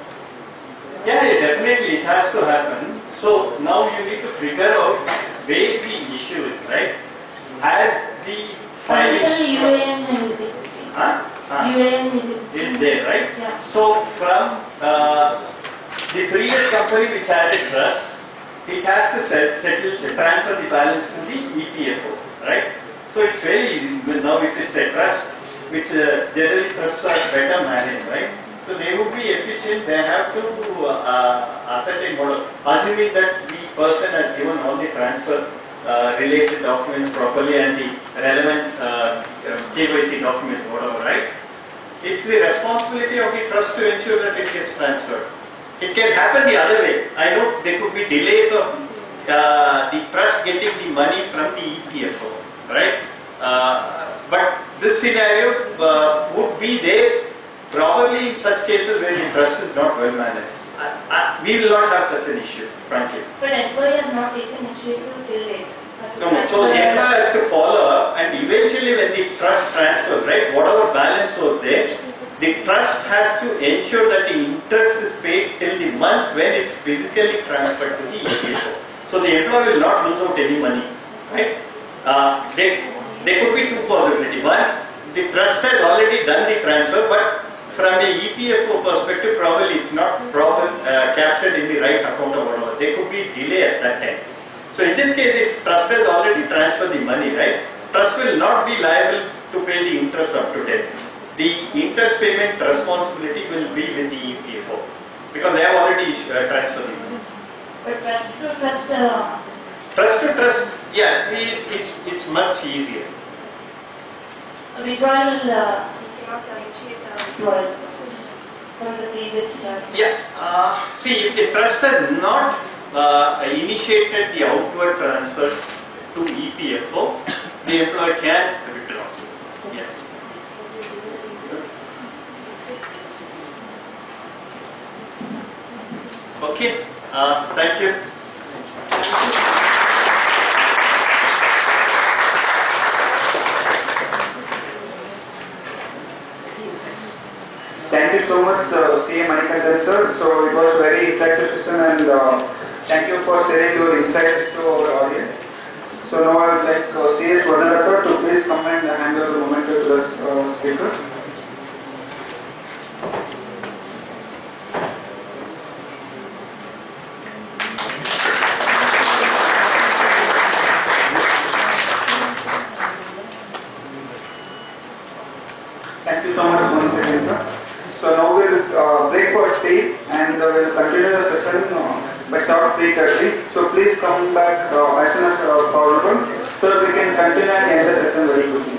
Yeah, definitely it has to happen. So now you need to figure out where the issue is, right? As the filing UAN is existing. UAN is existing. Is there, right? Yeah. So from the previous company which had a trust, it has to transfer the balance to the EPFO, right? So it's very easy. Now if it's a trust, which generally trusts are better managed, right? So they would be efficient. They have to ascertain what, assuming that the person has given all the transfer related documents properly and the relevant KYC documents, whatever, right? It's the responsibility of the trust to ensure that it gets transferred. It can happen the other way. I know there could be delays of the trust getting the money from the EPFO, right? But this scenario would be there probably in such cases where the trust is not well managed. We will not have such an issue, frankly. But employee has not taken initiative till date. No, so the employer has to follow up, and eventually when the trust transfers, right, whatever balance was there, the trust has to ensure that the interest is paid till the month when it's physically transferred to the EPFO. So the employer will not lose out any money, right? There could be two possibilities. One, the trust has already done the transfer, but from a EPFO perspective, probably it's not captured in the right account or whatever. There could be delay at that time. So in this case, if trust has already transferred the money, right, trust will not be liable to pay the interest up to date. The interest payment responsibility will be with the EPFO because they have already transferred the money. But trust to trust. Trust to trust, yeah, it's much easier. Withdrawal, you cannot initiate a withdrawal process from the previous. Yeah. See, if the trust has not initiated the outward transfer to EPFO, the employer can withdraw. Yeah. Okay. Thank you. Thank you so much, CA Manikantan sir. So it was very interactive session, and thank you for sharing your insights to our audience. So now I would like CA Swarnalata to please come and hand over the moment to the speaker. Thank you so much once again, sir. So now we'll break for tea and we'll continue the session by sharp 3:30. So please come back as soon as possible so that we can continue and end the session very quickly.